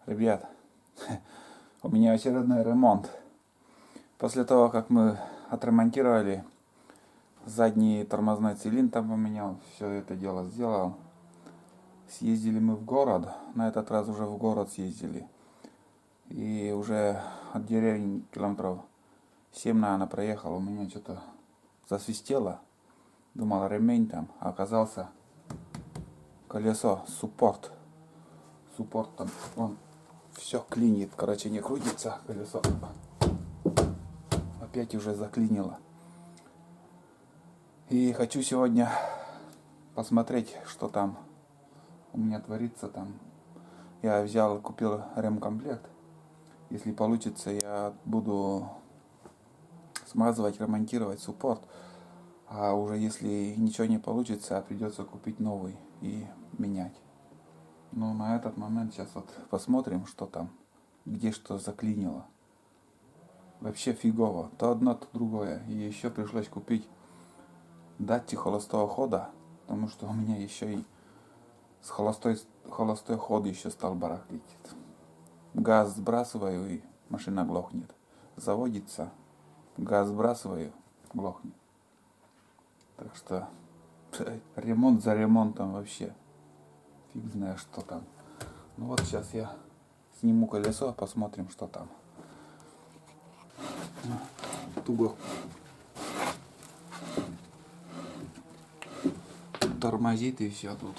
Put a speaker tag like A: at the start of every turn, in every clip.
A: Ребят, у меня очередной ремонт. После того, как мы отремонтировали, задний тормозной цилиндр там поменял, все это дело сделал. Съездили мы в город, на этот раз уже в город съездили. И уже от деревни километров 7, наверное, проехал. У меня что-то засвистело. Думал ремень там, а оказался колесо, суппорт. Суппорт там, он все клинит, короче, не крутится колесо. Опять уже заклинило. И хочу сегодня посмотреть, что там у меня творится там. Я взял, купил ремкомплект. Если получится, я буду смазывать, ремонтировать суппорт. А уже если ничего не получится, придется купить новый и менять. Но на этот момент сейчас вот посмотрим, что там, где что заклинило. Вообще фигово. То одно, то другое. И еще пришлось купить датчик холостого хода, потому что у меня еще и с холостой ход еще стал барахлить. Газ сбрасываю, и машина глохнет. Заводится, газ сбрасываю, глохнет. Так что ремонт за ремонтом вообще. Фиг знает, что там. Ну вот сейчас я сниму колесо, посмотрим, что там. Туго тормозит и все тут.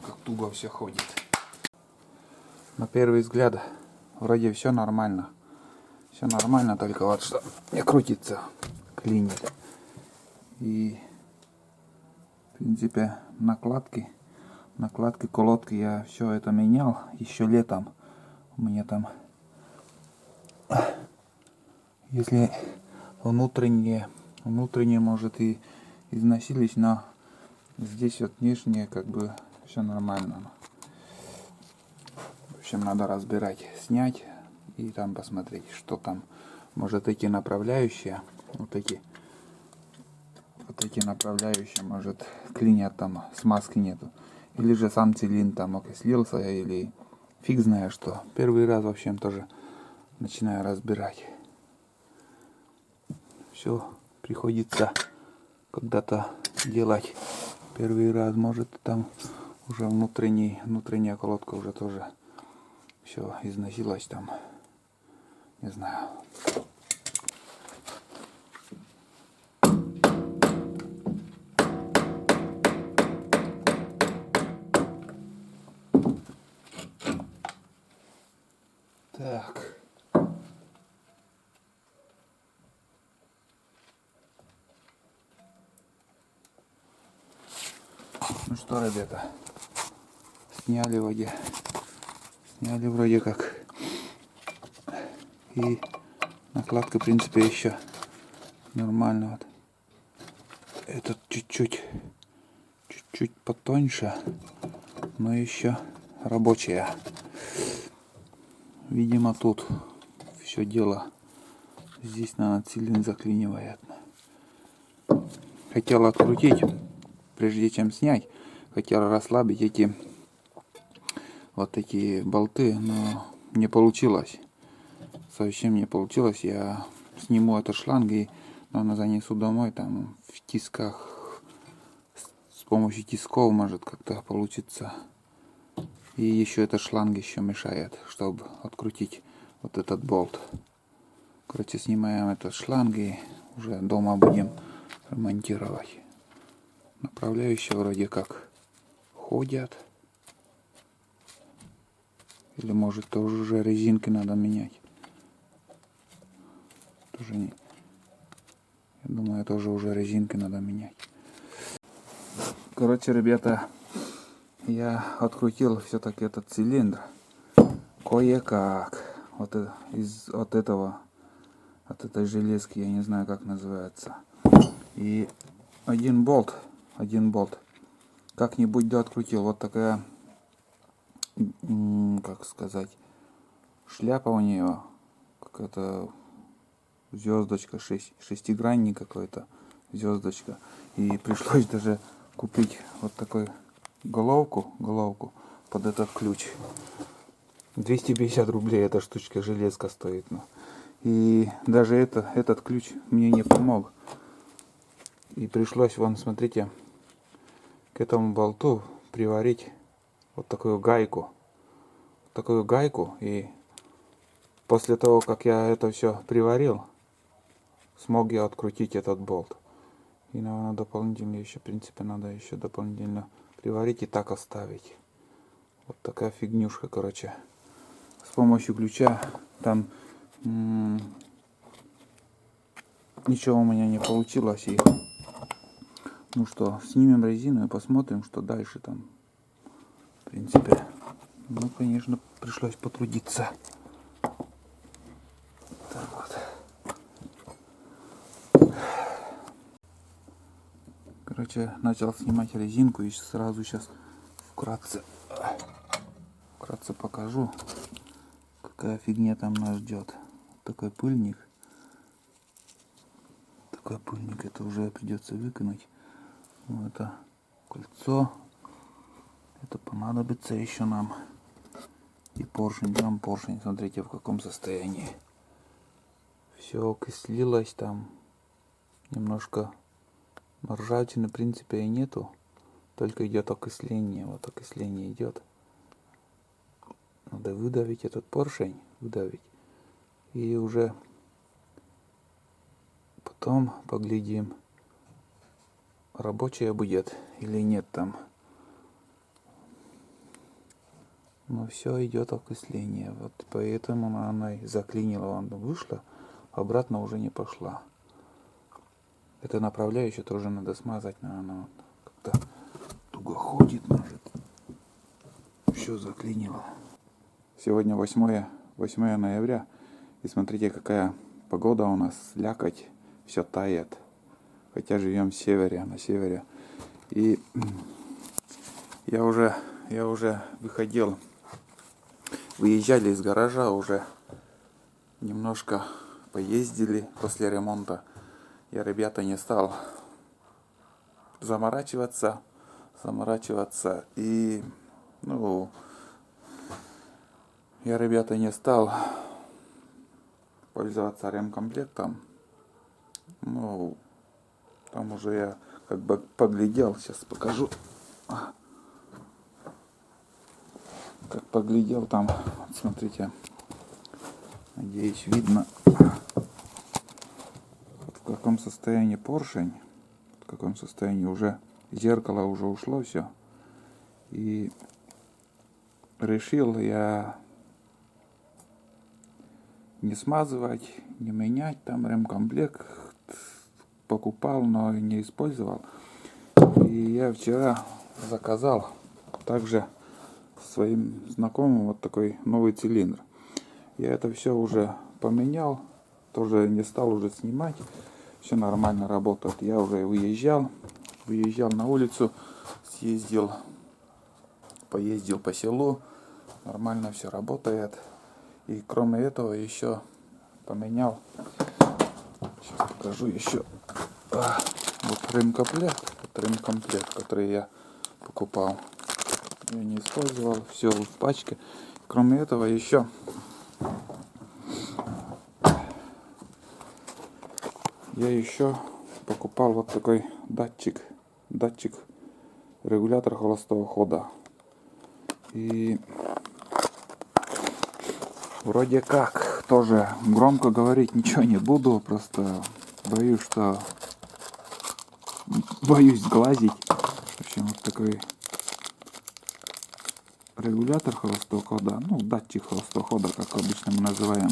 A: Как туго все ходит. На первый взгляд вроде все нормально. Все нормально, только вот что не крутится, клинит. И в принципе накладки, колодки я все это менял еще летом. У меня там, если внутренние может и износились, но здесь вот внешнее как бы все нормально. В общем, надо разбирать, снять и там посмотреть, что там. Может, эти направляющие, вот эти направляющие, может, клинят, там смазки нету. Или же сам цилиндр там окислился, или фиг знает что. Первый раз, в общем, тоже начинаю разбирать. Все приходится когда-то делать первый раз. Может, там уже внутренняя колодка уже тоже все износилось там. Не знаю. Так. Ну что, ребята, сняли вроде как. И накладка, в принципе, еще нормально. Вот. Этот чуть-чуть потоньше, но еще рабочая. Видимо, тут все дело. Здесь, наверное, цилиндр заклинивает. Хотел открутить, прежде чем снять. Хотел расслабить эти вот такие болты, но не получилось. Совсем не получилось. Я сниму этот шланг и, наверное, занесу домой. Там в тисках, с помощью тисков, может, как-то получится. И еще этот шланг еще мешает, чтобы открутить вот этот болт. Короче, снимаем этот шланг и уже дома будем ремонтировать. Направляющие вроде как ходят. Или может тоже уже резинки надо менять. Тоже не. Я думаю, тоже уже резинки надо менять. Короче, ребята, я открутил все-таки этот цилиндр. Кое-как. Вот от этой железки, я не знаю, как называется. И один болт как-нибудь открутил. Вот такая, как сказать, шляпа у нее, какая-то звездочка, шестигранник какой-то, звездочка. И пришлось даже купить вот такой головку, под этот ключ. 250 рублей эта штучка, железка стоит. Ну. И даже этот ключ мне не помог. И пришлось, вон, смотрите, к этому болту приварить вот такую гайку. Такую гайку. И после того, как я это все приварил, смог я открутить этот болт. И, наверное, дополнительно еще, в принципе, надо еще дополнительно приварить и так оставить. Вот такая фигнюшка, короче. С помощью ключа там ничего у меня не получилось. И ну что, снимем резину и посмотрим, что дальше там. В принципе, ну, конечно, пришлось потрудиться. Так вот. Короче, начал снимать резинку и сразу сейчас вкратце покажу, какая фигня там нас ждет. Такой пыльник. Такой пыльник, это уже придется выкинуть. Ну, это кольцо. Это понадобится еще нам. И поршень, там поршень, смотрите, в каком состоянии. Все окислилось там. Немножко ржавчины, в принципе, и нету. Только идет окисление. Вот окисление идет. Надо выдавить этот поршень. Выдавить. И уже потом поглядим, рабочая будет или нет там. Но все идет окисление. Вот поэтому она и заклинила. Она вышла, обратно уже не пошла. Это направляющее тоже надо смазать. Она как-то туго ходит, может. Все заклинило. Сегодня 8 ноября. И смотрите, какая погода у нас. Слякоть. Все тает. Хотя живем в севере, на севере. И я уже выезжали из гаража, уже немножко поездили после ремонта. Я, ребята, не стал заморачиваться. И, ну, я, ребята, не стал пользоваться ремкомплектом. Ну, там уже я как бы поглядел, сейчас покажу. Как поглядел там, вот смотрите, надеюсь, видно, в каком состоянии поршень, в каком состоянии уже зеркало уже ушло все. И решил я не смазывать, не менять, там ремкомплект покупал, но не использовал. И я вчера заказал также своим знакомым вот такой новый цилиндр. Я это все уже поменял, тоже не стал уже снимать, все нормально работает. Я уже выезжал на улицу, поездил по селу, нормально все работает. И кроме этого еще поменял, сейчас покажу еще, вот ремкомплект, который я покупал. Я не использовал, все в пачке. Кроме этого еще я покупал вот такой датчик регулятор холостого хода. И вроде как тоже громко говорить ничего не буду, просто боюсь сглазить. В общем, вот такой регулятор холостого хода, ну, датчик холостого хода, как обычно мы называем.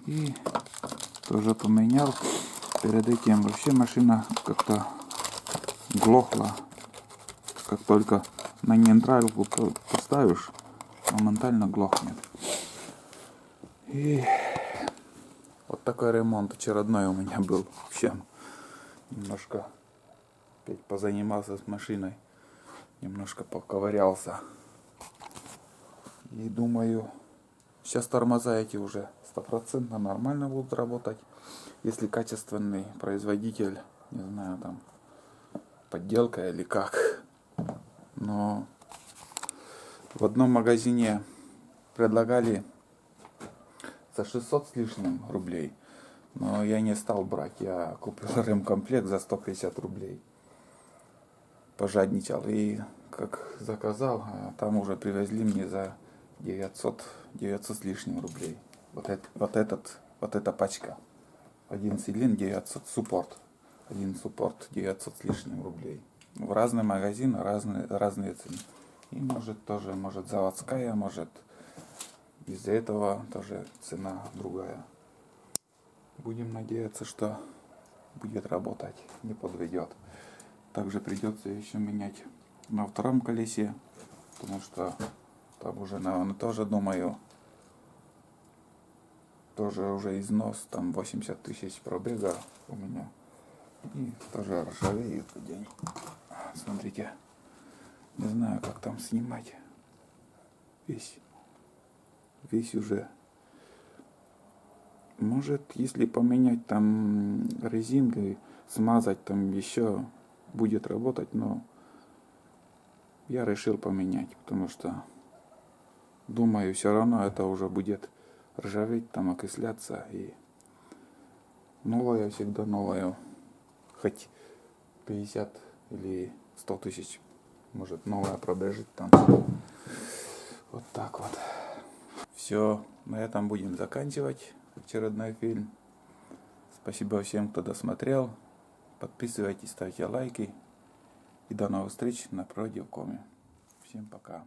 A: И тоже поменял. Перед этим вообще машина как-то глохла. Как только на нейтралку поставишь, моментально глохнет. И вот такой ремонт очередной у меня был. Вообще немножко опять позанимался с машиной. Немножко поковырялся. И думаю, сейчас тормоза эти уже 100% нормально будут работать. Если качественный производитель, не знаю, там, подделка или как. Но В одном магазине предлагали за 600 с лишним рублей. Но я не стал брать. Я купил ремкомплект за 150 рублей. Пожадничал. И как заказал, там уже привезли мне за 900 с лишним рублей. Вот эта пачка. Один цилиндр 900 суппорт. Один суппорт 900 с лишним рублей. В разные магазины разные цены. И может заводская, может из-за этого тоже цена другая. Будем надеяться, что будет работать, не подведет. Также придется еще менять на втором колесе, потому что там уже, наверное, тоже думаю, тоже уже износ, там 80 тысяч пробега у меня. И тоже ржавеет день. Смотрите, не знаю, как там снимать. Весь уже. Может, если поменять там резинкой, смазать там еще будет работать, но я решил поменять, потому что думаю, все равно это уже будет ржаветь, там окисляться, и новое всегда новое, хоть 50 или 100 тысяч, может новое пробежит там. Вот так вот. Все, на этом будем заканчивать очередной фильм. Спасибо всем, кто досмотрел. Подписывайтесь, ставьте лайки. И до новых встреч на Продевкоме. Всем пока.